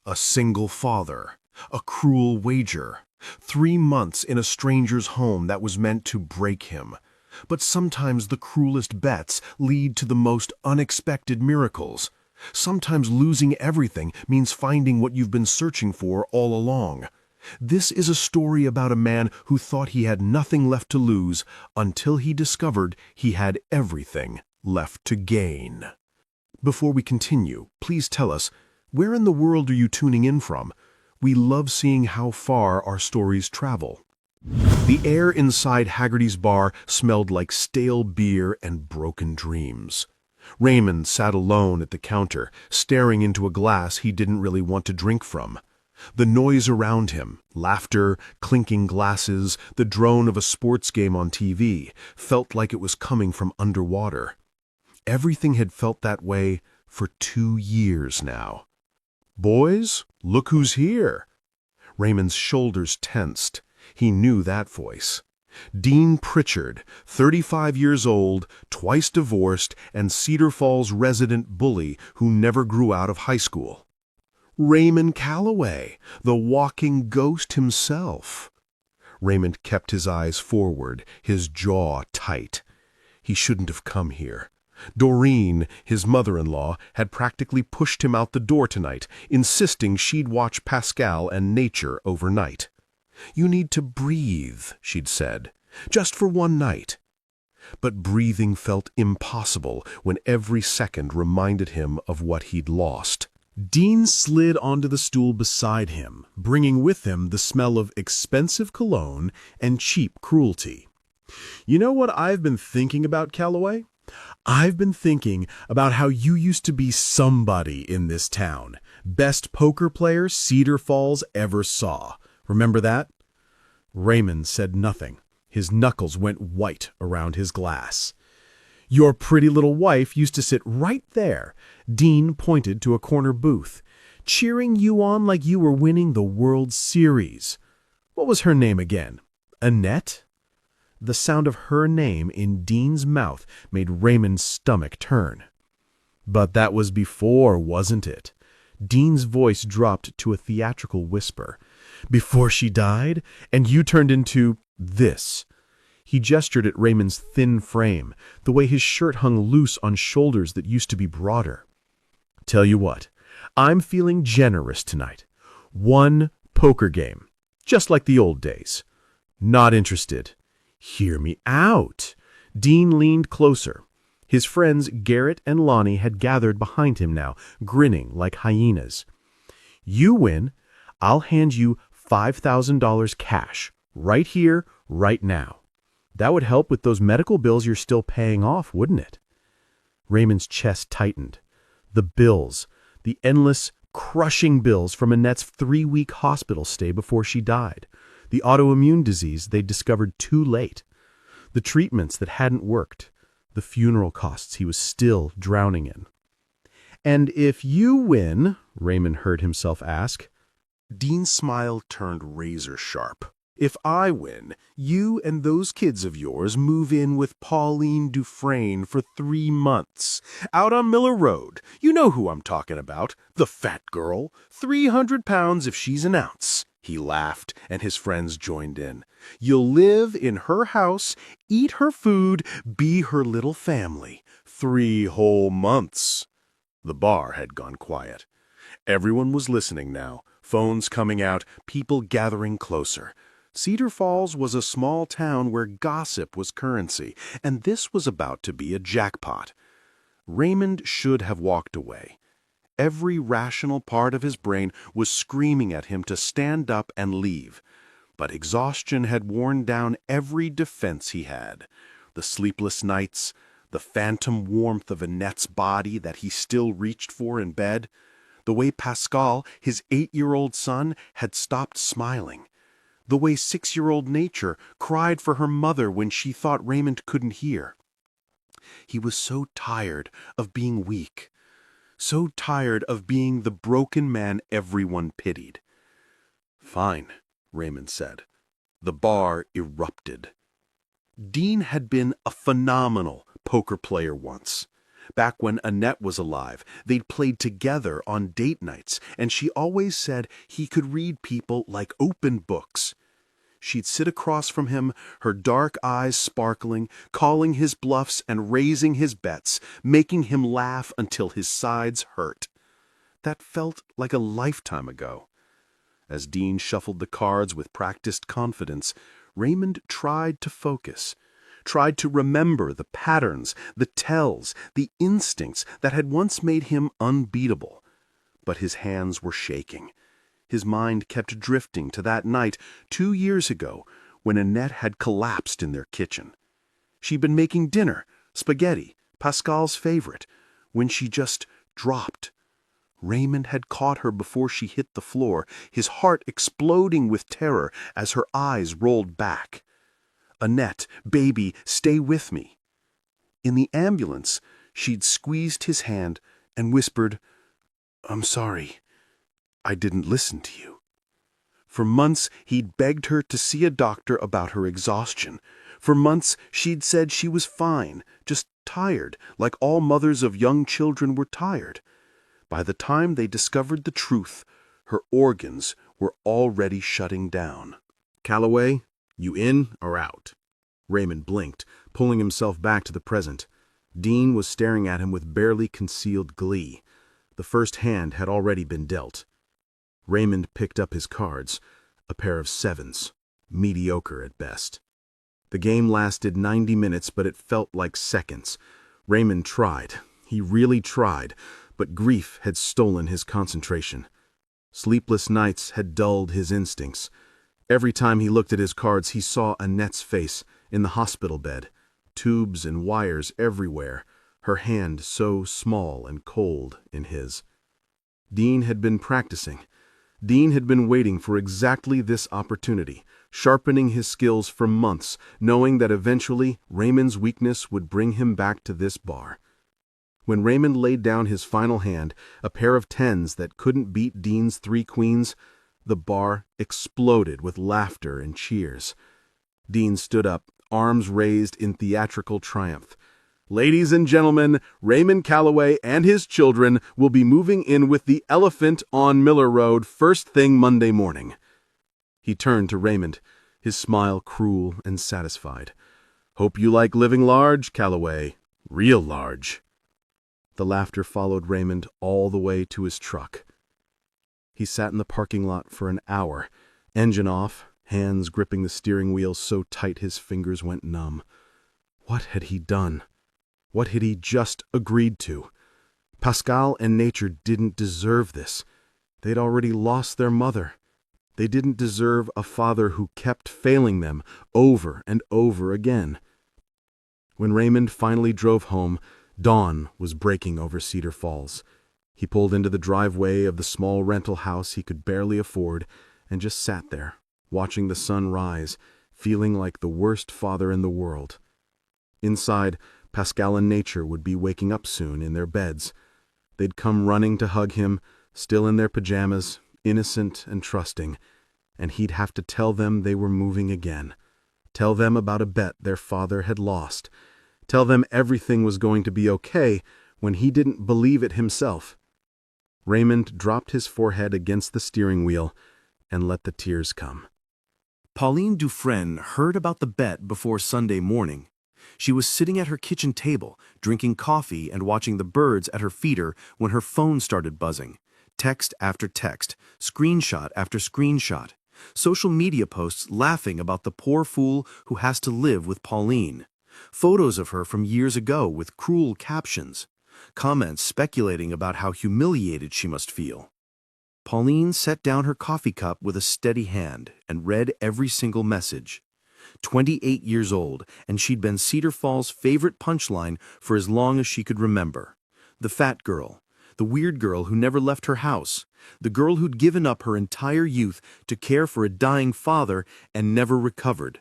A single father, a cruel wager, 3 months in a stranger's home that was meant to break him. But sometimes the cruelest bets lead to the most unexpected miracles. Sometimes losing everything means finding what you've been searching for all along. This is a story about a man who thought he had nothing left to lose until he discovered he had everything left to gain. Before we continue, please tell us, where in the world are you tuning in from? We love seeing how far our stories travel. The air inside Haggerty's bar smelled like stale beer and broken dreams. Raymond sat alone at the counter, staring into a glass he didn't really want to drink from. The noise around him, laughter, clinking glasses, the drone of a sports game on TV, felt like it was coming from underwater. Everything had felt that way for 2 years now. "Boys, look who's here." Raymond's shoulders tensed. He knew that voice. Dean Pritchard, 35 years old, twice divorced, and Cedar Falls resident bully who never grew out of high school. Raymond Calloway, the walking ghost himself. Raymond kept his eyes forward, his jaw tight. He shouldn't have come here. Doreen, his mother-in-law, had practically pushed him out the door tonight, insisting she'd watch Pascal and nature overnight. "You need to breathe," she'd said, "just for one night." But breathing felt impossible when every second reminded him of what he'd lost. Dean slid onto the stool beside him, bringing with him the smell of expensive cologne and cheap cruelty. "You know what I've been thinking about, Calloway? I've been thinking about how you used to be somebody in this town. Best poker player Cedar Falls ever saw. Remember that?" Raymond said nothing. His knuckles went white around his glass. "Your pretty little wife used to sit right there," Dean pointed to a corner booth, "cheering you on like you were winning the World Series. What was her name again? Annette?" The sound of her name in Dean's mouth made Raymond's stomach turn. "But that was before, wasn't it?" Dean's voice dropped to a theatrical whisper. "Before she died, and you turned into this." He gestured at Raymond's thin frame, the way his shirt hung loose on shoulders that used to be broader. "Tell you what, I'm feeling generous tonight. 1 poker game, just like the old days. Not interested." "Hear me out." Dean leaned closer. His friends Garrett and Lonnie had gathered behind him now, grinning like hyenas. "You win, I'll hand you $5,000 cash, right here, right now. That would help with those medical bills you're still paying off, wouldn't it?" Raymond's chest tightened. The bills, the endless, crushing bills from Annette's 3-week hospital stay before she died. The autoimmune disease they'd discovered too late. The treatments that hadn't worked. The funeral costs he was still drowning in. "And if you win," Raymond heard himself ask. Dean's smile turned razor sharp. "If I win, you and those kids of yours move in with Pauline Dufresne for 3 months. Out on Miller Road. You know who I'm talking about. The fat girl. 300 pounds if she's an ounce." He laughed, and his friends joined in. "You'll live in her house, eat her food, be her little family. 3 whole months." The bar had gone quiet. Everyone was listening now, phones coming out, people gathering closer. Cedar Falls was a small town where gossip was currency, and this was about to be a jackpot. Raymond should have walked away. Every rational part of his brain was screaming at him to stand up and leave. But exhaustion had worn down every defense he had. The sleepless nights, the phantom warmth of Annette's body that he still reached for in bed, the way Pascal, his 8-year-old son, had stopped smiling, the way 6-year-old Nature cried for her mother when she thought Raymond couldn't hear. He was so tired of being weak, so tired of being the broken man everyone pitied. "Fine," Raymond said. The bar erupted. Dean had been a phenomenal poker player once. Back when Annette was alive, they'd played together on date nights, and she always said he could read people like open books. She'd sit across from him, her dark eyes sparkling, calling his bluffs and raising his bets, making him laugh until his sides hurt. That felt like a lifetime ago. As Dean shuffled the cards with practiced confidence, Raymond tried to focus, tried to remember the patterns, the tells, the instincts that had once made him unbeatable. But his hands were shaking. His mind kept drifting to that night 2 years ago when Annette had collapsed in their kitchen. She'd been making dinner, spaghetti, Pascal's favorite, when she just dropped. Raymond had caught her before she hit the floor, his heart exploding with terror as her eyes rolled back. "Annette, baby, stay with me." In the ambulance, she'd squeezed his hand and whispered, "I'm sorry. I didn't listen to you." For months, he'd begged her to see a doctor about her exhaustion. For months, she'd said she was fine, just tired, like all mothers of young children were tired. By the time they discovered the truth, her organs were already shutting down. "Calloway, you in or out?" Raymond blinked, pulling himself back to the present. Dean was staring at him with barely concealed glee. The first hand had already been dealt. Raymond picked up his cards, a pair of sevens, mediocre at best. The game lasted 90 minutes, but it felt like seconds. Raymond tried. He really tried, but grief had stolen his concentration. Sleepless nights had dulled his instincts. Every time he looked at his cards, he saw Annette's face in the hospital bed, tubes and wires everywhere, her hand so small and cold in his. Dean had been practicing. Dean had been waiting for exactly this opportunity, sharpening his skills for months, knowing that eventually Raymond's weakness would bring him back to this bar. When Raymond laid down his final hand, a pair of tens that couldn't beat Dean's 3 queens, the bar exploded with laughter and cheers. Dean stood up, arms raised in theatrical triumph. "Ladies and gentlemen, Raymond Calloway and his children will be moving in with the elephant on Miller Road first thing Monday morning." He turned to Raymond, his smile cruel and satisfied. "Hope you like living large, Calloway. Real large." The laughter followed Raymond all the way to his truck. He sat in the parking lot for an hour, engine off, hands gripping the steering wheel so tight his fingers went numb. What had he done? What had he just agreed to? Pascal and nature didn't deserve this. They'd already lost their mother. They didn't deserve a father who kept failing them over and over again. When Raymond finally drove home, dawn was breaking over Cedar Falls. He pulled into the driveway of the small rental house he could barely afford and just sat there, watching the sun rise, feeling like the worst father in the world. Inside, Pascal and nature would be waking up soon in their beds. They'd come running to hug him, still in their pajamas, innocent and trusting, and he'd have to tell them they were moving again. Tell them about a bet their father had lost. Tell them everything was going to be okay when he didn't believe it himself. Raymond dropped his forehead against the steering wheel and let the tears come. Pauline Dufresne heard about the bet before Sunday morning. She was sitting at her kitchen table, drinking coffee and watching the birds at her feeder when her phone started buzzing. Text after text, screenshot after screenshot. Social media posts laughing about the poor fool who has to live with Pauline. Photos of her from years ago with cruel captions. Comments speculating about how humiliated she must feel. Pauline set down her coffee cup with a steady hand and read every single message. 28 years old, and she'd been Cedar Falls' favorite punchline for as long as she could remember. The fat girl, the weird girl who never left her house, the girl who'd given up her entire youth to care for a dying father and never recovered.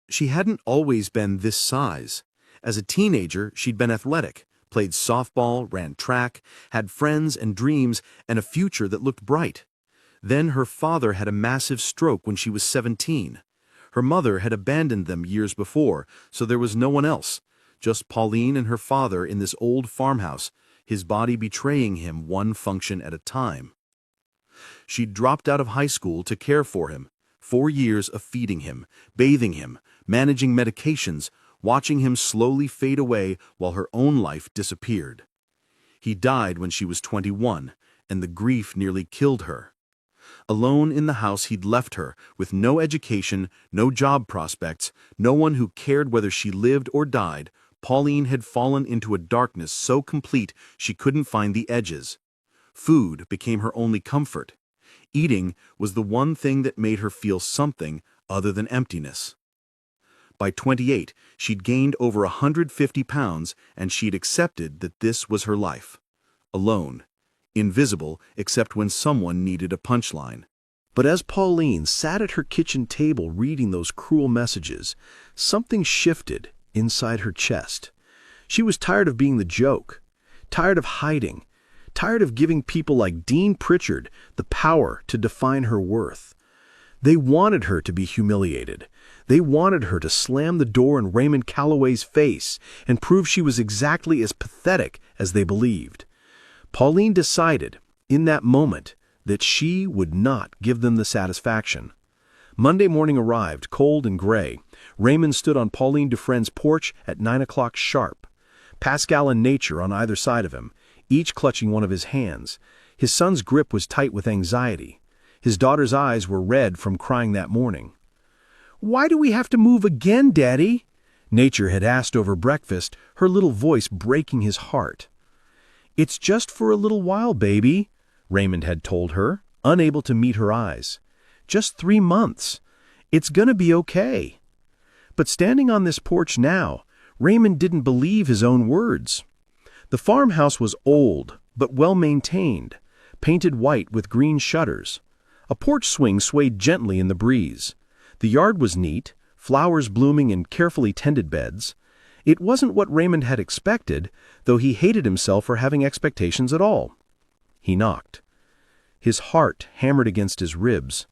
She hadn't always been this size. As a teenager, she'd been athletic, played softball, ran track, had friends and dreams, and a future that looked bright. Then her father had a massive stroke when she was 17. Her mother had abandoned them years before, so there was no one else. just Pauline and her father in this old farmhouse, his body betraying him one function at a time. She'd dropped out of high school to care for him, 4 years of feeding him, bathing him, managing medications, watching him slowly fade away while her own life disappeared. He died when she was 21, and the grief nearly killed her. Alone in the house he'd left her, with no education, no job prospects, no one who cared whether she lived or died, Pauline had fallen into a darkness so complete she couldn't find the edges. Food became her only comfort. Eating was the one thing that made her feel something other than emptiness. By 28, she'd gained over 150 pounds, and she'd accepted that this was her life. Alone. Invisible except when someone needed a punchline. But as Pauline sat at her kitchen table reading those cruel messages, something shifted inside her chest. She was tired of being the joke, tired of hiding, tired of giving people like Dean Pritchard the power to define her worth. They wanted her to be humiliated. They wanted her to slam the door in Raymond Calloway's face and prove she was exactly as pathetic as they believed. Pauline decided, in that moment, that she would not give them the satisfaction. Monday morning arrived, cold and gray. Raymond stood on Pauline Dufresne's porch at 9 o'clock sharp. Pascal and Nature on either side of him, each clutching one of his hands. His son's grip was tight with anxiety. His daughter's eyes were red from crying that morning. "Why do we have to move again, Daddy?" Nature had asked over breakfast, her little voice breaking his heart. "It's just for a little while, baby," Raymond had told her, unable to meet her eyes. "Just 3 months. It's gonna be okay." But standing on this porch now, Raymond didn't believe his own words. The farmhouse was old, but well-maintained, painted white with green shutters. A porch swing swayed gently in the breeze. The yard was neat, flowers blooming in carefully tended beds. It wasn't what Raymond had expected, though he hated himself for having expectations at all. He knocked. His heart hammered against his ribs.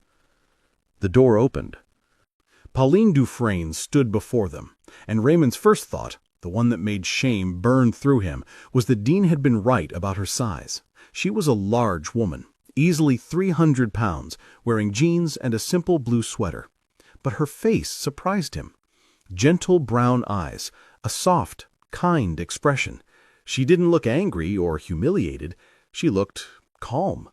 The door opened. Pauline Dufresne stood before them, and Raymond's first thought, the one that made shame burn through him, was that Dean had been right about her size. She was a large woman, easily 300 pounds, wearing jeans and a simple blue sweater. But her face surprised him. Gentle brown eyes, a soft, kind expression. She didn't look angry or humiliated. She looked calm.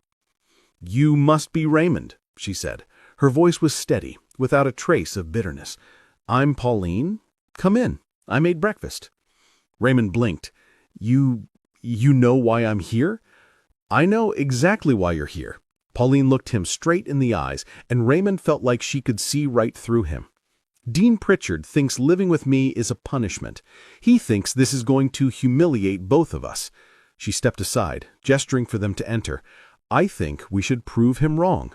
"You must be Raymond," she said. Her voice was steady, without a trace of bitterness. "I'm Pauline. Come in. I made breakfast." Raymond blinked. You know why I'm here?" "I know exactly why you're here." Pauline looked him straight in the eyes, and Raymond felt like she could see right through him. "Dean Pritchard thinks living with me is a punishment. He thinks this is going to humiliate both of us." She stepped aside, gesturing for them to enter. "I think we should prove him wrong."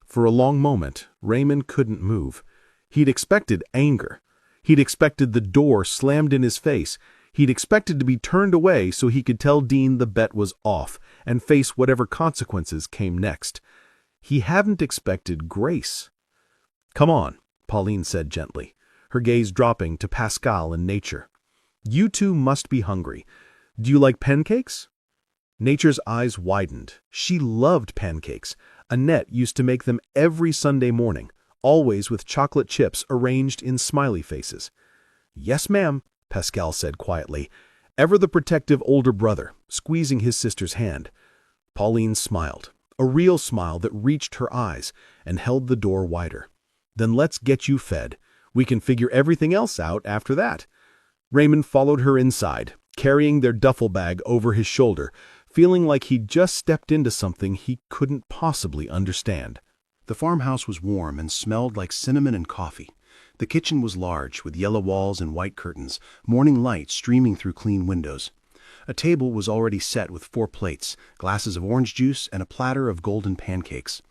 For a long moment, Raymond couldn't move. He'd expected anger. He'd expected the door slammed in his face. He'd expected to be turned away so he could tell Dean the bet was off and face whatever consequences came next. He hadn't expected grace. "Come on," Pauline said gently, her gaze dropping to Pascal and Nature. "You two must be hungry. Do you like pancakes?" Nature's eyes widened. She loved pancakes. Annette used to make them every Sunday morning, always with chocolate chips arranged in smiley faces. "Yes, ma'am," Pascal said quietly, ever the protective older brother, squeezing his sister's hand. Pauline smiled, a real smile that reached her eyes, and held the door wider. "Then let's get you fed. We can figure everything else out after that." Raymond followed her inside, carrying their duffel bag over his shoulder, feeling like he'd just stepped into something he couldn't possibly understand. The farmhouse was warm and smelled like cinnamon and coffee. The kitchen was large, with yellow walls and white curtains, morning light streaming through clean windows. A table was already set with 4 plates, glasses of orange juice, and a platter of golden pancakes.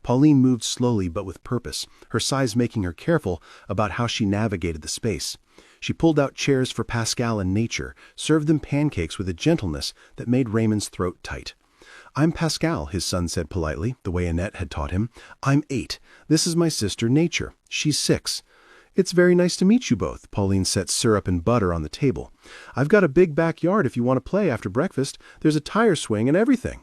Pauline moved slowly but with purpose, her size making her careful about how she navigated the space. She pulled out chairs for Pascal and Nature, served them pancakes with a gentleness that made Raymond's throat tight. "I'm Pascal," his son said politely, the way Annette had taught him. "I'm 8. This is my sister, Nature. She's 6. "It's very nice to meet you both." Pauline set syrup and butter on the table. "I've got a big backyard if you want to play after breakfast. There's a tire swing and everything."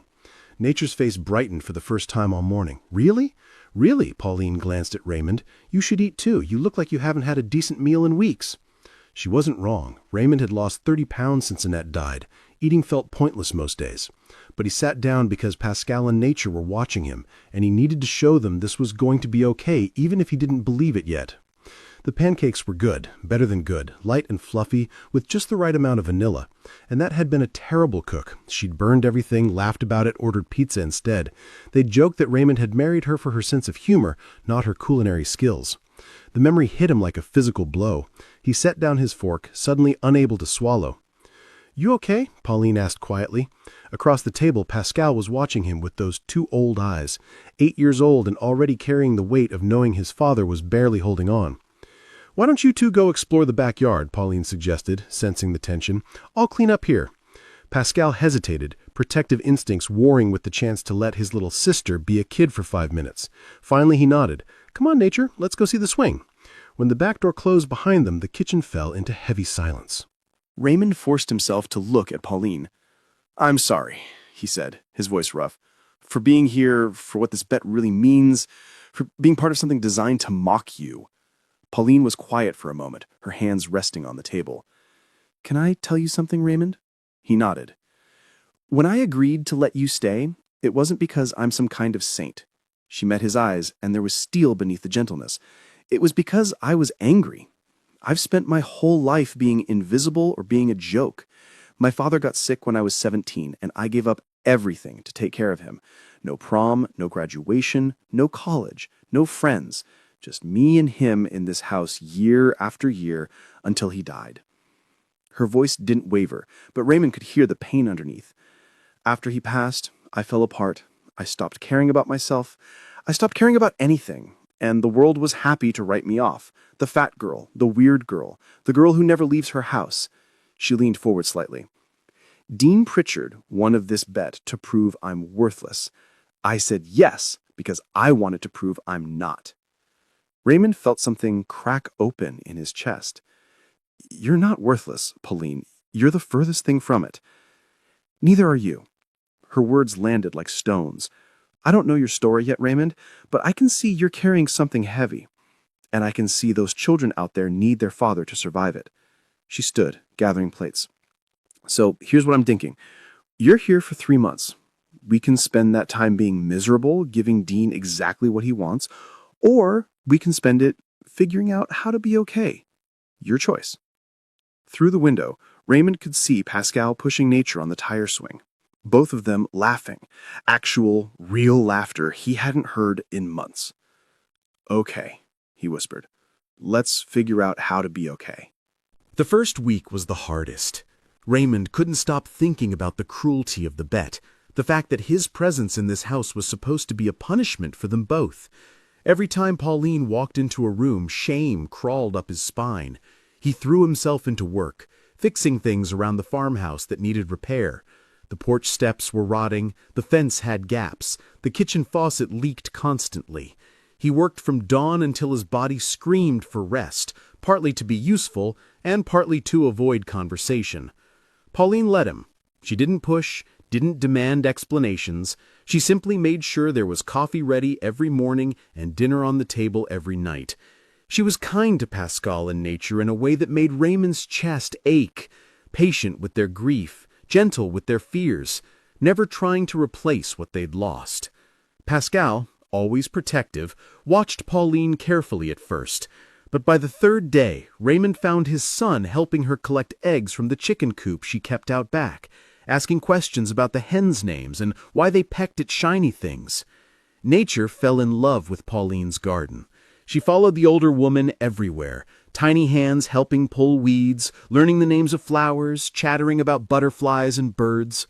Nature's face brightened for the first time all morning. "Really? Really?" Pauline glanced at Raymond. "You should eat too. You look like you haven't had a decent meal in weeks." She wasn't wrong. Raymond had lost 30 pounds since Annette died. Eating felt pointless most days. But he sat down because Pascal and Nature were watching him, and he needed to show them this was going to be okay, even if he didn't believe it yet. The pancakes were good, better than good, light and fluffy, with just the right amount of vanilla. Annette had been a terrible cook. She'd burned everything, laughed about it, ordered pizza instead. They'd joked that Raymond had married her for her sense of humor, not her culinary skills. The memory hit him like a physical blow. He set down his fork, suddenly unable to swallow. "You okay?" Pauline asked quietly. Across the table, Pascal was watching him with those two old eyes. 8 years old and already carrying the weight of knowing his father was barely holding on. "Why don't you two go explore the backyard?" Pauline suggested, sensing the tension. "I'll clean up here." Pascal hesitated, protective instincts warring with the chance to let his little sister be a kid for 5 minutes. Finally he nodded. "Come on, Nature, let's go see the swing." When the back door closed behind them, the kitchen fell into heavy silence. Raymond forced himself to look at Pauline. "I'm sorry," he said, his voice rough, "for being here, for what this bet really means, for being part of something designed to mock you." Pauline was quiet for a moment, her hands resting on the table. "Can I tell you something, Raymond?" He nodded. "When I agreed to let you stay, it wasn't because I'm some kind of saint." She met his eyes, and there was steel beneath the gentleness. "It was because I was angry. I've spent my whole life being invisible or being a joke. My father got sick when I was 17, and I gave up everything to take care of him. No prom, no graduation, no college, no friends. Just me and him in this house year after year until he died." Her voice didn't waver, but Raymond could hear the pain underneath. "After he passed, I fell apart. I stopped caring about myself. I stopped caring about anything. And the world was happy to write me off. The fat girl, the weird girl, the girl who never leaves her house." She leaned forward slightly. "Dean Pritchard won of this bet to prove I'm worthless. I said yes because I wanted to prove I'm not." Raymond felt something crack open in his chest. "You're not worthless, Pauline. You're the furthest thing from it." "Neither are you." Her words landed like stones. "I don't know your story yet, Raymond, but I can see you're carrying something heavy. And I can see those children out there need their father to survive it." She stood, gathering plates. "So here's what I'm thinking. You're here for 3 months. We can spend that time being miserable, giving Dean exactly what he wants, or we can spend it figuring out how to be okay. Your choice." Through the window, Raymond could see Pascal pushing Nature on the tire swing. Both of them laughing. Actual, real laughter he hadn't heard in months. "Okay," he whispered. "Let's figure out how to be okay." The first week was the hardest. Raymond couldn't stop thinking about the cruelty of the bet, the fact that his presence in this house was supposed to be a punishment for them both. Every time Pauline walked into a room, shame crawled up his spine. He threw himself into work, fixing things around the farmhouse that needed repair. The porch steps were rotting, the fence had gaps, the kitchen faucet leaked constantly. He worked from dawn until his body screamed for rest, partly to be useful and partly to avoid conversation. Pauline let him. She didn't push, didn't demand explanations. She simply made sure there was coffee ready every morning and dinner on the table every night. She was kind to Pascal and Nature in a way that made Raymond's chest ache, patient with their grief, gentle with their fears, never trying to replace what they'd lost. Pascal, always protective, watched Pauline carefully at first, but by the 3rd day, Raymond found his son helping her collect eggs from the chicken coop she kept out back, asking questions about the hens' names and why they pecked at shiny things. Nature fell in love with Pauline's garden. She followed the older woman everywhere, tiny hands helping pull weeds, learning the names of flowers, chattering about butterflies and birds.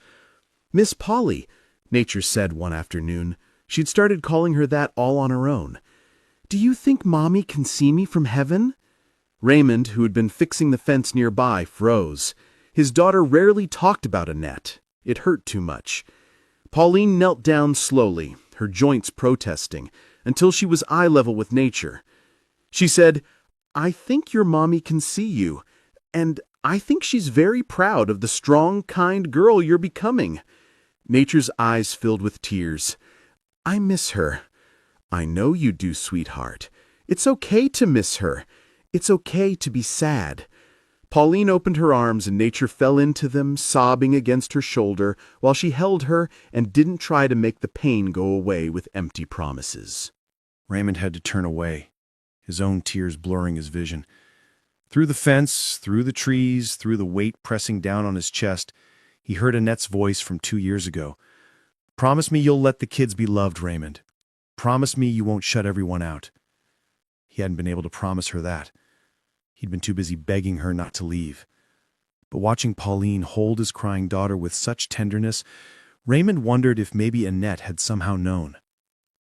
"Miss Polly," Nature said one afternoon. She'd started calling her that all on her own. "Do you think Mommy can see me from heaven?" Raymond, who had been fixing the fence nearby, froze. His daughter rarely talked about Annette. It hurt too much. Pauline knelt down slowly, her joints protesting, until she was eye level with Nature. She said, I think your mommy can see you, and I think she's very proud of the strong, kind girl you're becoming." Nature's eyes filled with tears. "I miss her." "I know you do, sweetheart. It's okay to miss her. It's okay to be sad." Pauline opened her arms and Nature fell into them, sobbing against her shoulder while she held her and didn't try to make the pain go away with empty promises. Raymond had to turn away, his own tears blurring his vision. Through the fence, through the trees, through the weight pressing down on his chest, he heard Annette's voice from 2 years ago. "Promise me you'll let the kids be loved, Raymond. Promise me you won't shut everyone out." He hadn't been able to promise her that. He'd been too busy begging her not to leave. But watching Pauline hold his crying daughter with such tenderness, Raymond wondered if maybe Annette had somehow known.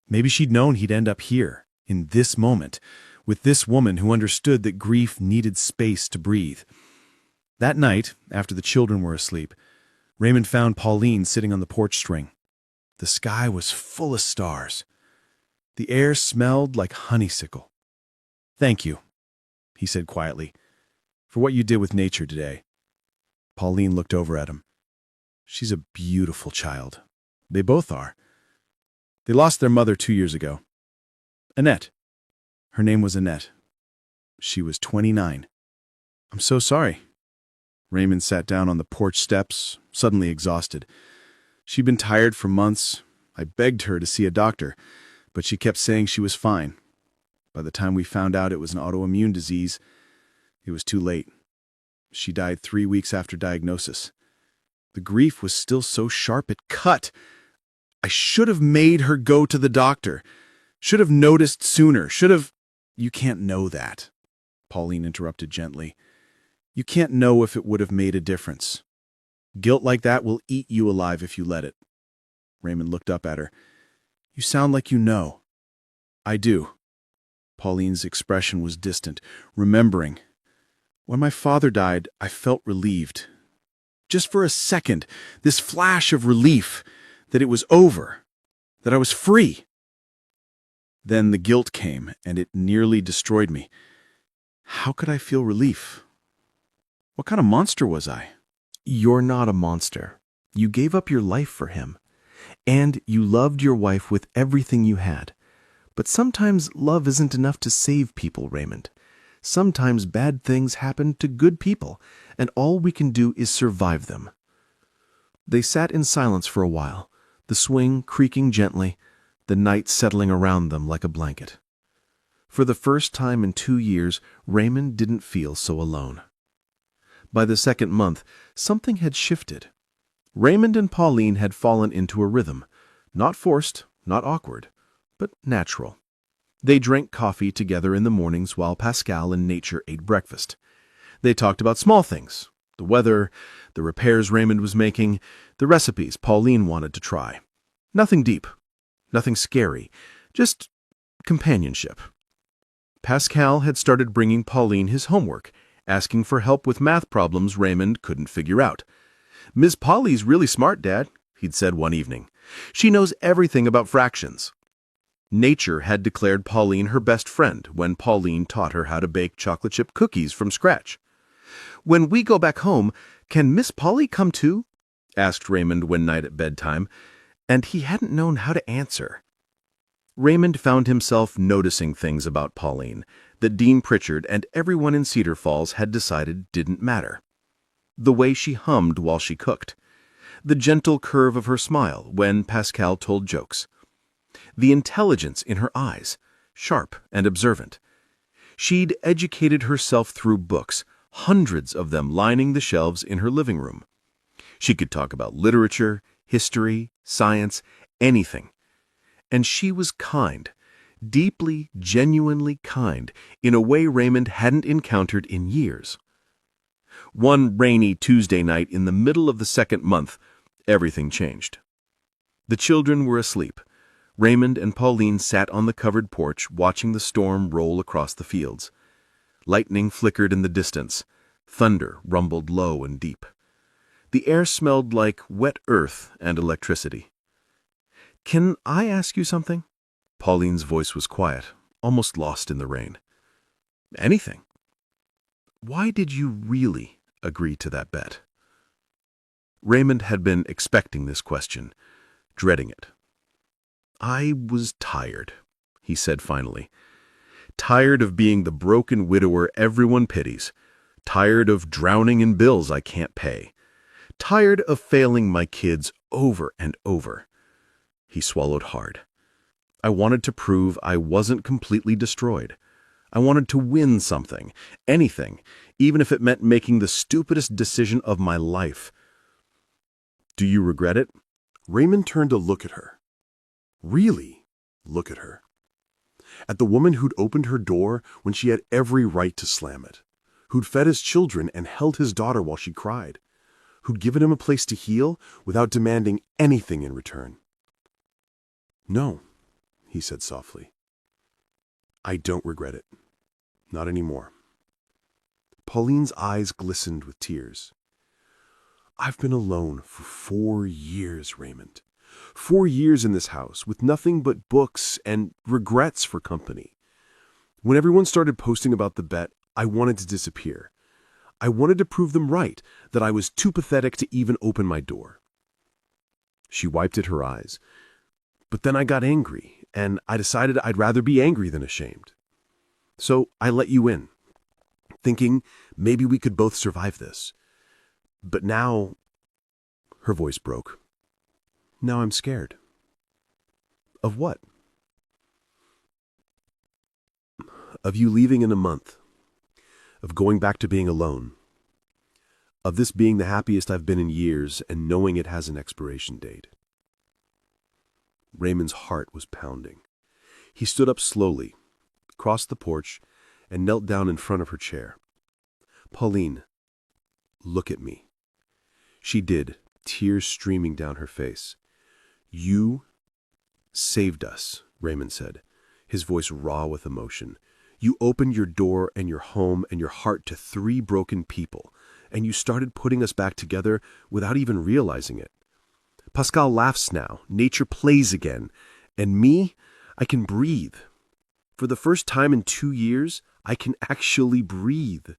Maybe she'd known he'd end up here, in this moment, with this woman who understood that grief needed space to breathe. That night, after the children were asleep, Raymond found Pauline sitting on the porch string. The sky was full of stars. The air smelled like honeysuckle. "Thank you," he said quietly, "for what you did with nature today." Pauline looked over at him. "She's a beautiful child. They both are. They lost their mother 2 years ago. Annette. Her name was Annette. She was 29. "I'm so sorry." Raymond sat down on the porch steps, suddenly exhausted. She'd been tired for months. I begged her to see a doctor, but she kept saying she was fine. By the time we found out it was an autoimmune disease, it was too late. She died 3 weeks after diagnosis. The grief was still so sharp it cut. I should have made her go to the doctor. Should have noticed sooner. Should have... "You can't know that," Pauline interrupted gently. "You can't know if it would have made a difference. Guilt like that will eat you alive if you let it." Raymond looked up at her. "You sound like you know." "I do." Pauline's expression was distant, remembering. "When my father died, I felt relieved. Just for a second, this flash of relief, that it was over, that I was free. Then the guilt came, and it nearly destroyed me. How could I feel relief? What kind of monster was I?" You're not a monster. You gave up your life for him. And you loved your wife with everything you had. But sometimes love isn't enough to save people, Raymond. Sometimes bad things happen to good people, and all we can do is survive them. They sat in silence for a while, the swing creaking gently, the night settling around them like a blanket. For the first time in 2 years, Raymond didn't feel so alone. By the second month, something had shifted. Raymond and Pauline had fallen into a rhythm, not forced, not awkward, but natural. They drank coffee together in the mornings while Pascal and Nature ate breakfast. They talked about small things, the weather, the repairs Raymond was making, the recipes Pauline wanted to try. Nothing deep, nothing scary, just companionship. Pascal had started bringing Pauline his homework, asking for help with math problems Raymond couldn't figure out. "Miss Polly's really smart, Dad," he'd said one evening. "She knows everything about fractions." Nature had declared Pauline her best friend when Pauline taught her how to bake chocolate chip cookies from scratch. "When we go back home, can Miss Polly come too?" asked Raymond one night at bedtime, and he hadn't known how to answer. Raymond found himself noticing things about Pauline that Dean Pritchard and everyone in Cedar Falls had decided didn't matter. The way she hummed while she cooked. The gentle curve of her smile when Pascal told jokes. The intelligence in her eyes, sharp and observant. She'd educated herself through books, hundreds of them lining the shelves in her living room. She could talk about literature, history, science, anything. And she was kind, deeply, genuinely kind, in a way Raymond hadn't encountered in years. One rainy Tuesday night in the middle of the second month, everything changed. The children were asleep. Raymond and Pauline sat on the covered porch watching the storm roll across the fields. Lightning flickered in the distance. Thunder rumbled low and deep. The air smelled like wet earth and electricity. "Can I ask you something?" Pauline's voice was quiet, almost lost in the rain. Anything. Why did you really agree to that bet? Raymond had been expecting this question, dreading it. I was tired, he said finally. Tired of being the broken widower everyone pities. Tired of drowning in bills I can't pay. Tired of failing my kids over and over. He swallowed hard. I wanted to prove I wasn't completely destroyed. I wanted to win something, anything, even if it meant making the stupidest decision of my life. Do you regret it? Raymond turned to look at her. Really look at her. At the woman who'd opened her door when she had every right to slam it, who'd fed his children and held his daughter while she cried, who'd given him a place to heal without demanding anything in return. No, he said softly. I don't regret it. Not anymore. Pauline's eyes glistened with tears. I've been alone for 4 years, Raymond. 4 years in this house with nothing but books and regrets for company. When everyone started posting about the bet, I wanted to disappear. I wanted to prove them right, that I was too pathetic to even open my door. She wiped at her eyes. But then I got angry, and I decided I'd rather be angry than ashamed. So I let you in, thinking maybe we could both survive this. But now, her voice broke. Now I'm scared. Of what? Of you leaving in a month. Of going back to being alone. Of this being the happiest I've been in years and knowing it has an expiration date. Raymond's heart was pounding. He stood up slowly, crossed the porch, and knelt down in front of her chair. Pauline, look at me. She did, tears streaming down her face. You saved us, Raymond said, his voice raw with emotion. You opened your door and your home and your heart to 3 broken people, and you started putting us back together without even realizing it. Pascal laughs now, nature plays again, and me, I can breathe. For the first time in 2 years, I can actually breathe.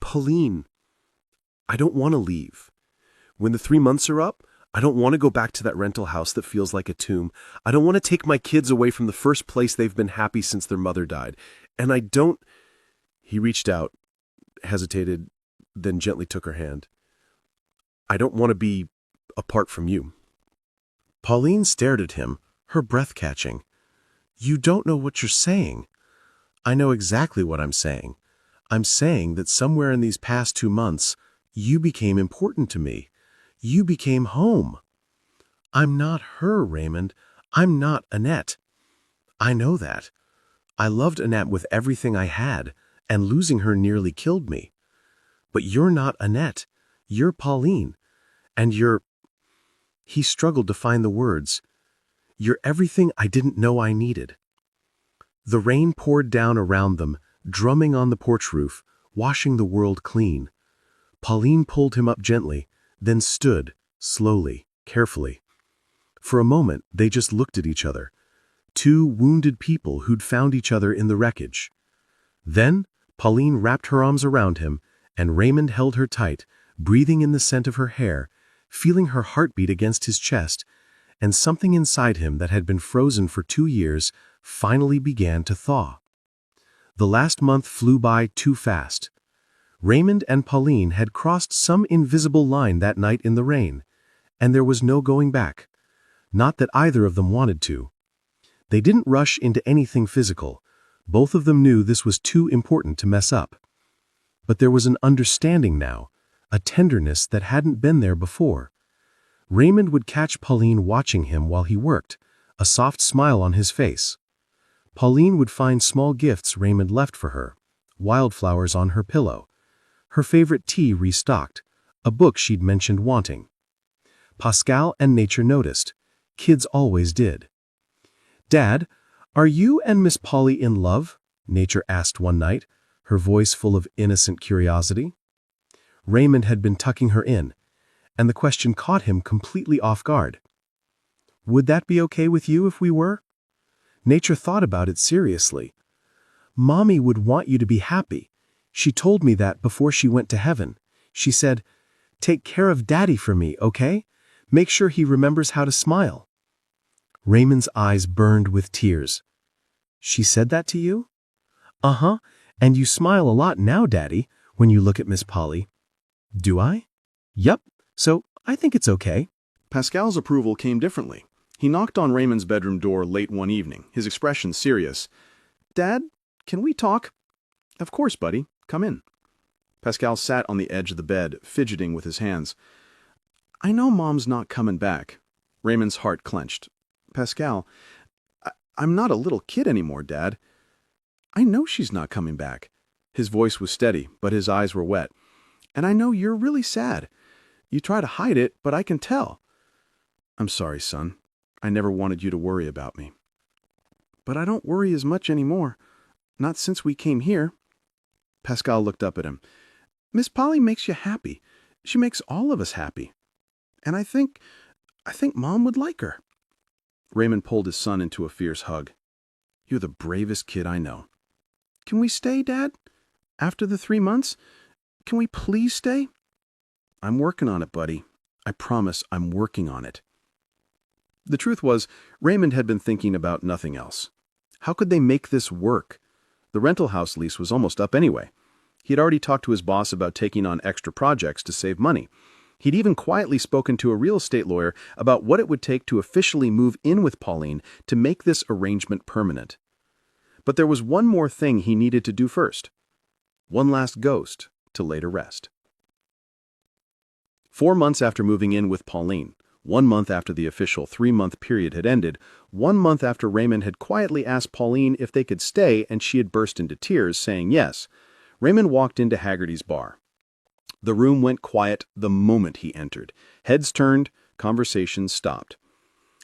Pauline, I don't want to leave. When the 3 months are up, I don't want to go back to that rental house that feels like a tomb. I don't want to take my kids away from the first place they've been happy since their mother died. And I don't... He reached out, hesitated, then gently took her hand. I don't want to be apart from you. Pauline stared at him, her breath catching. You don't know what you're saying. I know exactly what I'm saying. I'm saying that somewhere in these past 2 months, you became important to me. You became home. I'm not her, Raymond. I'm not Annette. I know that. I loved Annette with everything I had, and losing her nearly killed me. But you're not Annette. You're Pauline. And you're... He struggled to find the words. You're everything I didn't know I needed. The rain poured down around them, drumming on the porch roof, washing the world clean. Pauline pulled him up gently, then stood, slowly, carefully. For a moment, they just looked at each other. 2 wounded people who'd found each other in the wreckage. Then, Pauline wrapped her arms around him, and Raymond held her tight, breathing in the scent of her hair, feeling her heartbeat against his chest, and something inside him that had been frozen for 2 years finally began to thaw. The last month flew by too fast. Raymond and Pauline had crossed some invisible line that night in the rain, and there was no going back. Not that either of them wanted to. They didn't rush into anything physical. Both of them knew this was too important to mess up. But there was an understanding now, a tenderness that hadn't been there before. Raymond would catch Pauline watching him while he worked, a soft smile on his face. Pauline would find small gifts Raymond left for her, wildflowers on her pillow, her favorite tea restocked, a book she'd mentioned wanting. Pascal and Nature noticed. Kids always did. Dad, are you and Miss Polly in love? Nature asked one night, her voice full of innocent curiosity. Raymond had been tucking her in, and the question caught him completely off guard. Would that be okay with you if we were? Nature thought about it seriously. Mommy would want you to be happy. She told me that before she went to heaven. She said, "Take care of Daddy for me, okay? Make sure he remembers how to smile." Raymond's eyes burned with tears. "She said that to you?" "Uh-huh, and you smile a lot now, Daddy, when you look at Miss Polly." "Do I?" "Yup, so I think it's okay." Pascal's approval came differently. He knocked on Raymond's bedroom door late one evening, his expression serious. "Dad, can we talk?" "Of course, buddy. Come in." Pascal sat on the edge of the bed, fidgeting with his hands. "I know Mom's not coming back." Raymond's heart clenched. "Pascal, I'm not a little kid anymore, Dad. I know she's not coming back." His voice was steady, but his eyes were wet. "And I know you're really sad. You try to hide it, but I can tell." "I'm sorry, son. I never wanted you to worry about me." "But I don't worry as much anymore. Not since we came here." Pascal looked up at him. "Miss Polly makes you happy. She makes all of us happy. And I think Mom would like her." Raymond pulled his son into a fierce hug. "You're the bravest kid I know." "Can we stay, Dad? After the 3 months? Can we please stay?" "I'm working on it, buddy. I promise I'm working on it." The truth was, Raymond had been thinking about nothing else. How could they make this work? The rental house lease was almost up anyway. He had already talked to his boss about taking on extra projects to save money. He'd even quietly spoken to a real estate lawyer about what it would take to officially move in with Pauline to make this arrangement permanent. But there was one more thing he needed to do first. One last ghost to lay to rest. 4 months after moving in with Pauline, 1 month after the official 3-month period had ended, 1 month after Raymond had quietly asked Pauline if they could stay and she had burst into tears, saying yes, Raymond walked into Haggerty's bar. The room went quiet the moment he entered. Heads turned, conversations stopped.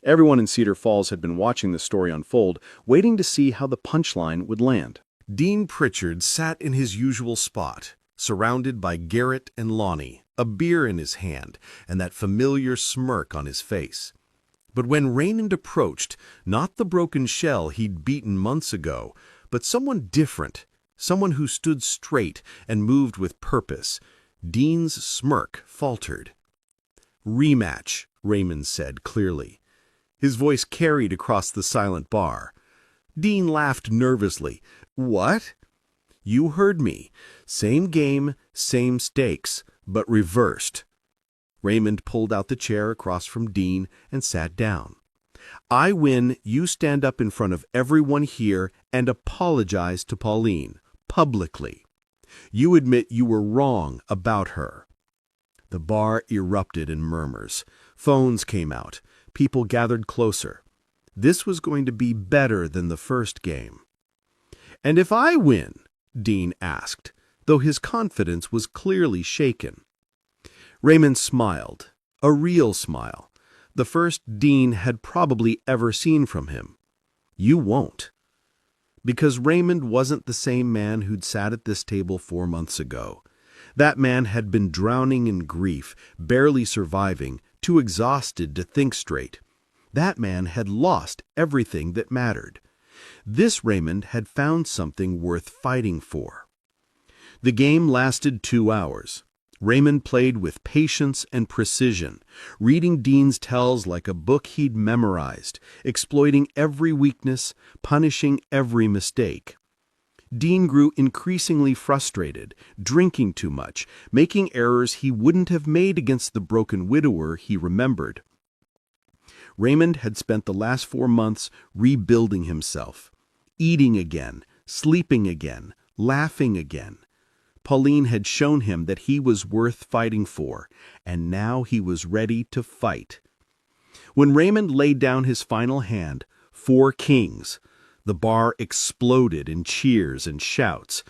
Everyone in Cedar Falls had been watching the story unfold, waiting to see how the punchline would land. Dean Pritchard sat in his usual spot, surrounded by Garrett and Lonnie, a beer in his hand, and that familiar smirk on his face. But when Raymond approached, not the broken shell he'd beaten months ago, but someone different, someone who stood straight and moved with purpose, Dean's smirk faltered. "Rematch," Raymond said clearly. His voice carried across the silent bar. Dean laughed nervously. "What?" "You heard me. Same game, same stakes, but reversed." Raymond pulled out the chair across from Dean and sat down. "I win, you stand up in front of everyone here and apologize to Pauline, publicly. You admit you were wrong about her." The bar erupted in murmurs. Phones came out. People gathered closer. This was going to be better than the first game. "And if I win?" Dean asked, though his confidence was clearly shaken. Raymond smiled, a real smile, the first Dean had probably ever seen from him. "You won't." Because Raymond wasn't the same man who'd sat at this table 4 months ago. That man had been drowning in grief, barely surviving, too exhausted to think straight. That man had lost everything that mattered. This Raymond had found something worth fighting for. The game lasted 2 hours. Raymond played with patience and precision, reading Dean's tells like a book he'd memorized, exploiting every weakness, punishing every mistake. Dean grew increasingly frustrated, drinking too much, making errors he wouldn't have made against the broken widower he remembered. Raymond had spent the last 4 months rebuilding himself, eating again, sleeping again, laughing again. Pauline had shown him that he was worth fighting for, and now he was ready to fight. When Raymond laid down his final hand, 4 kings, the bar exploded in cheers and shouts.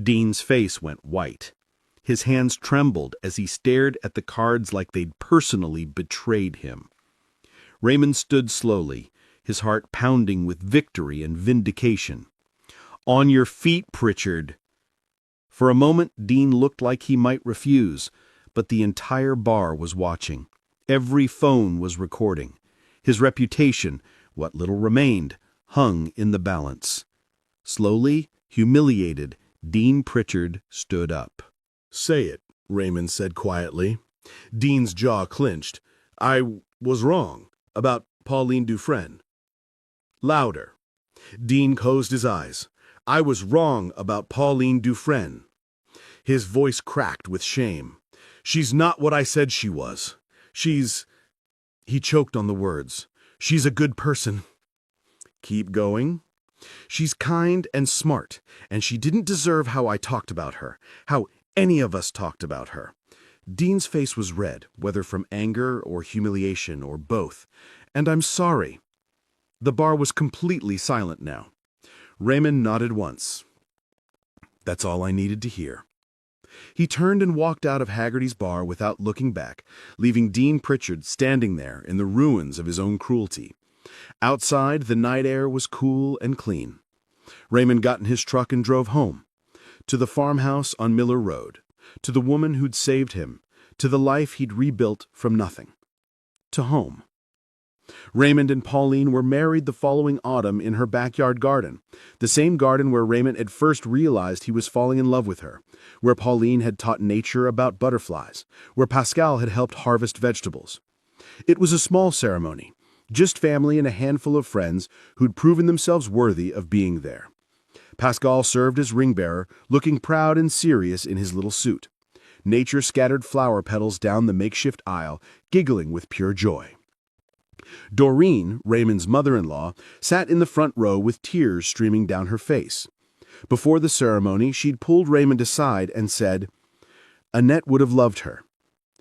Dean's face went white. His hands trembled as he stared at the cards like they'd personally betrayed him. Raymond stood slowly, his heart pounding with victory and vindication. "On your feet, Pritchard." For a moment, Dean looked like he might refuse, but the entire bar was watching. Every phone was recording. His reputation, what little remained, hung in the balance. Slowly, Humiliated, Dean Pritchard stood up. "Say it," Raymond said quietly. Dean's jaw clenched. "I was wrong about Pauline Dufresne." Louder. Dean closed his eyes. "I was wrong about Pauline Dufresne." His voice cracked with shame. "She's not what I said she was. She's—" He choked on the words. "She's a good person." "Keep going." "She's kind and smart, and she didn't deserve how I talked about her, how any of us talked about her." Dean's face was red, whether from anger or humiliation or both. "And I'm sorry." The bar was completely silent now. Raymond nodded once. "That's all I needed to hear." He turned and walked out of Haggerty's bar without looking back, leaving Dean Pritchard standing there in the ruins of his own cruelty. Outside, the night air was cool and clean. Raymond got in his truck and drove home. To the farmhouse on Miller Road. To the woman who'd saved him. To the life he'd rebuilt from nothing. To home. Raymond and Pauline were married the following autumn in her backyard garden, the same garden where Raymond had first realized he was falling in love with her, where Pauline had taught nature about butterflies, where Pascal had helped harvest vegetables. It was a small ceremony, just family and a handful of friends who'd proven themselves worthy of being there. Pascal served as ring-bearer, looking proud and serious in his little suit. Nature scattered flower petals down the makeshift aisle, giggling with pure joy. Doreen, Raymond's mother-in-law, sat in the front row with tears streaming down her face. Before the ceremony, she'd pulled Raymond aside and said, "Annette would have loved her.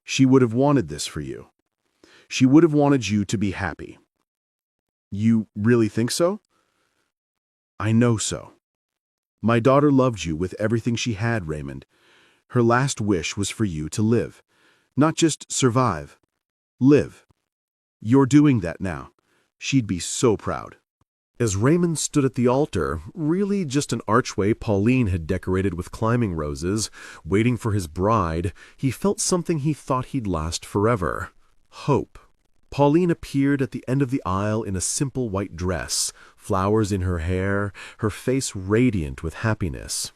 She would have wanted this for you. She would have wanted you to be happy." "You really think so?" "I know so. My daughter loved you with everything she had, Raymond. Her last wish was for you to live. Not just survive. Live. You're doing that now. She'd be so proud." As Raymond stood at the altar, really just an archway Pauline had decorated with climbing roses, waiting for his bride, he felt something he thought he'd last forever. Hope. Pauline appeared at the end of the aisle in a simple white dress, flowers in her hair, her face radiant with happiness.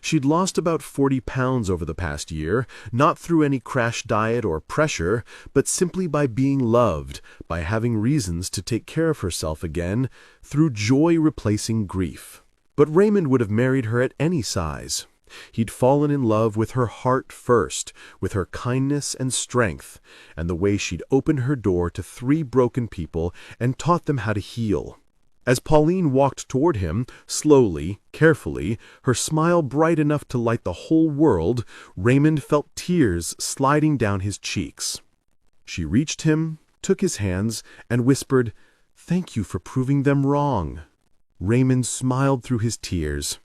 She'd lost about 40 pounds over the past year, not through any crash diet or pressure, but simply by being loved, by having reasons to take care of herself again, through joy replacing grief. But Raymond would have married her at any size. He'd fallen in love with her heart first, with her kindness and strength, and the way she'd opened her door to 3 broken people and taught them how to heal. As Pauline walked toward him, slowly, carefully, her smile bright enough to light the whole world, Raymond felt tears sliding down his cheeks. She reached him, took his hands, and whispered, "Thank you for proving them wrong." Raymond smiled through his tears.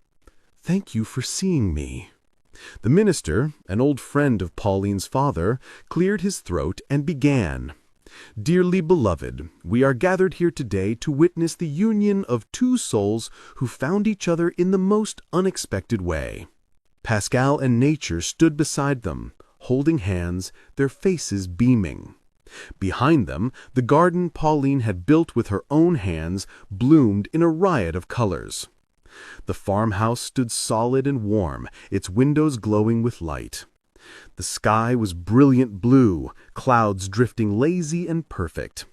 "Thank you for seeing me." The minister, an old friend of Pauline's father, cleared his throat and began. "Dearly beloved, we are gathered here today to witness the union of 2 souls who found each other in the most unexpected way." Pascal and nature stood beside them, holding hands, their faces beaming. Behind them, the garden Pauline had built with her own hands bloomed in a riot of colors. The farmhouse stood solid and warm, its windows glowing with light. The sky was brilliant blue, clouds drifting lazy and perfect.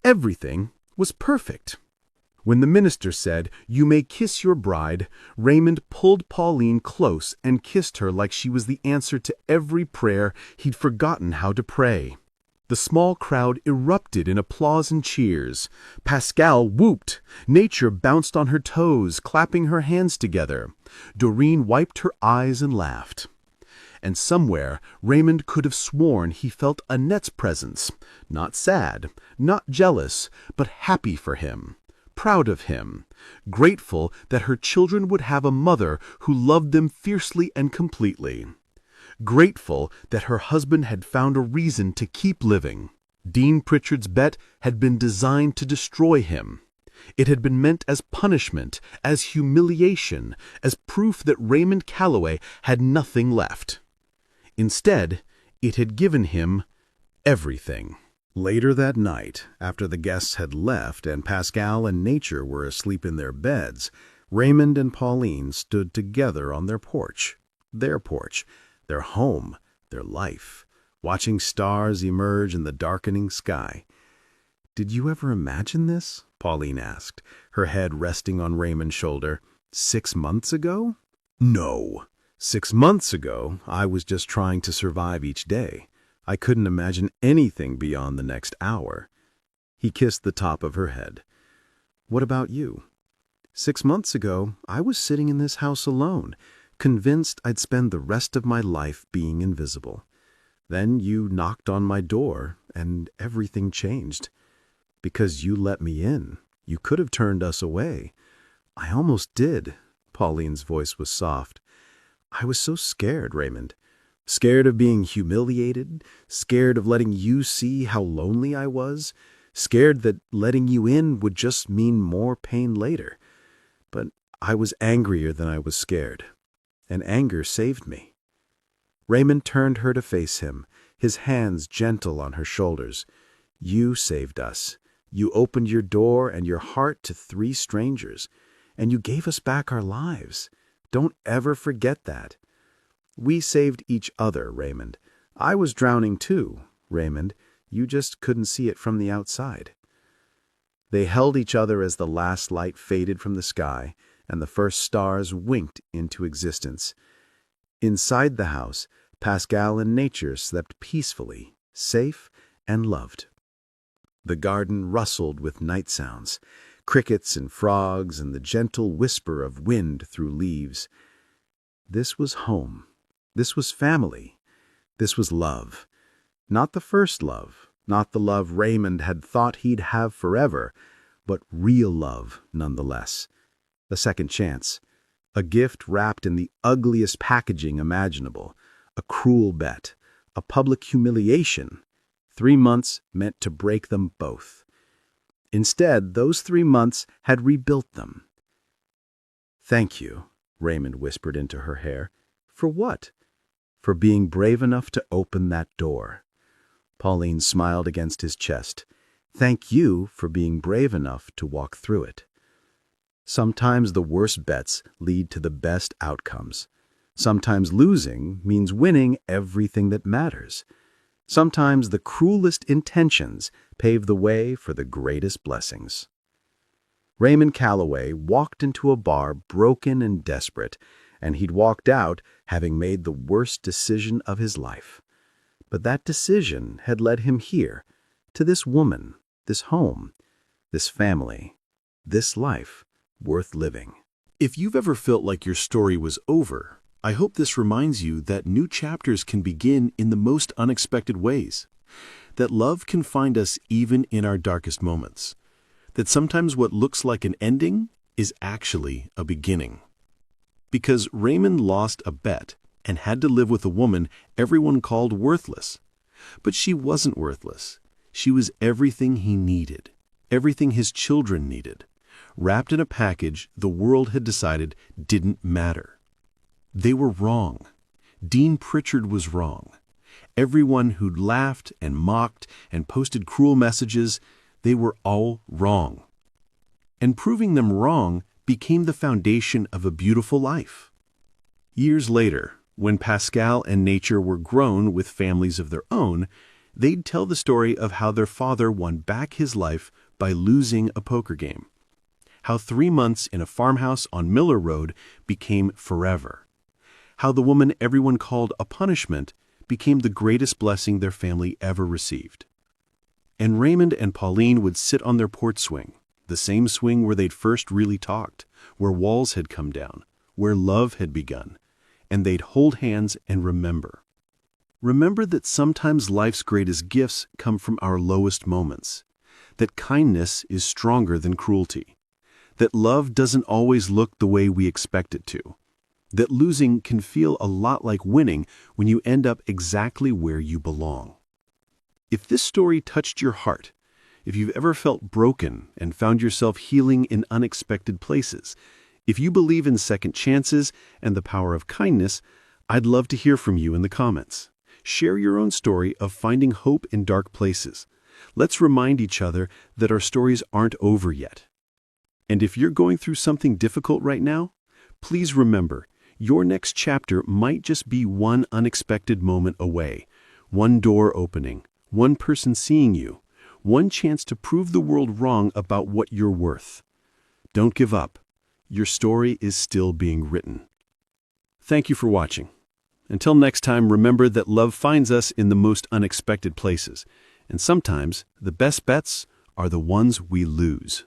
Everything was perfect. When the minister said, "You may kiss your bride," Raymond pulled Pauline close and kissed her like she was the answer to every prayer he'd forgotten how to pray. The small crowd erupted in applause and cheers. Pascal whooped. Nature bounced on her toes, clapping her hands together. Doreen wiped her eyes and laughed. And somewhere Raymond could have sworn he felt Annette's presence, not sad, not jealous, but happy for him, proud of him, grateful that her children would have a mother who loved them fiercely and completely, grateful that her husband had found a reason to keep living. Dean Pritchard's bet had been designed to destroy him. It had been meant as punishment, as humiliation, as proof that Raymond Calloway had nothing left. Instead, it had given him everything. Later that night, after the guests had left and Pascal and nature were asleep in their beds, Raymond and Pauline stood together on their porch, their home, their life, watching stars emerge in the darkening sky. "Did you ever imagine this?" Pauline asked, her head resting on Raymond's shoulder. "6 months ago?" "No. 6 months ago, I was just trying to survive each day. I couldn't imagine anything beyond the next hour." He kissed the top of her head. "What about you?" "6 months ago, I was sitting in this house alone, convinced I'd spend the rest of my life being invisible. Then you knocked on my door, and everything changed. Because you let me in. You could have turned us away." "I almost did." Pauline's voice was soft. "I was so scared, Raymond. Scared of being humiliated, scared of letting you see how lonely I was, scared that letting you in would just mean more pain later. But I was angrier than I was scared, and anger saved me." Raymond turned her to face him, his hands gentle on her shoulders. "You saved us. You opened your door and your heart to 3 strangers, and you gave us back our lives. Don't ever forget that. We saved each other, Raymond. I was drowning too, Raymond. You just couldn't see it from the outside." They held each other as the last light faded from the sky and the first stars winked into existence. Inside the house, Pascal and nature slept peacefully, safe and loved. The garden rustled with night sounds, crickets and frogs and the gentle whisper of wind through leaves. This was home. This was family. This was love. Not the first love, not the love Raymond had thought he'd have forever, but real love nonetheless. A second chance. A gift wrapped in the ugliest packaging imaginable. A cruel bet. A public humiliation. 3 months meant to break them both. Instead, those 3 months had rebuilt them. "Thank you," Raymond whispered into her hair. "For what?" "For being brave enough to open that door." Pauline smiled against his chest. "Thank you for being brave enough to walk through it." Sometimes the worst bets lead to the best outcomes. Sometimes losing means winning everything that matters. Sometimes the cruelest intentions pave the way for the greatest blessings. Raymond Calloway walked into a bar broken and desperate, and he'd walked out having made the worst decision of his life. But that decision had led him here, to this woman, this home, this family, this life worth living. If you've ever felt like your story was over, I hope this reminds you that new chapters can begin in the most unexpected ways, that love can find us even in our darkest moments, that sometimes what looks like an ending is actually a beginning. Because Raymond lost a bet and had to live with a woman everyone called worthless. But she wasn't worthless. She was everything he needed, everything his children needed, wrapped in a package the world had decided didn't matter. They were wrong. Dean Pritchard was wrong. Everyone who'd laughed and mocked and posted cruel messages, they were all wrong. And proving them wrong became the foundation of a beautiful life. Years later, when Pascal and Nature were grown with families of their own, they'd tell the story of how their father won back his life by losing a poker game. How 3 months in a farmhouse on Miller Road became forever. How the woman everyone called a punishment became the greatest blessing their family ever received. And Raymond and Pauline would sit on their porch swing, the same swing where they'd first really talked, where walls had come down, where love had begun, and they'd hold hands and remember. Remember that sometimes life's greatest gifts come from our lowest moments, that kindness is stronger than cruelty, that love doesn't always look the way we expect it to, that losing can feel a lot like winning when you end up exactly where you belong. If this story touched your heart, if you've ever felt broken and found yourself healing in unexpected places, if you believe in second chances and the power of kindness, I'd love to hear from you in the comments. Share your own story of finding hope in dark places. Let's remind each other that our stories aren't over yet. And if you're going through something difficult right now, please remember, your next chapter might just be one unexpected moment away, one door opening, one person seeing you, one chance to prove the world wrong about what you're worth. Don't give up. Your story is still being written. Thank you for watching. Until next time, remember that love finds us in the most unexpected places, and sometimes the best bets are the ones we lose.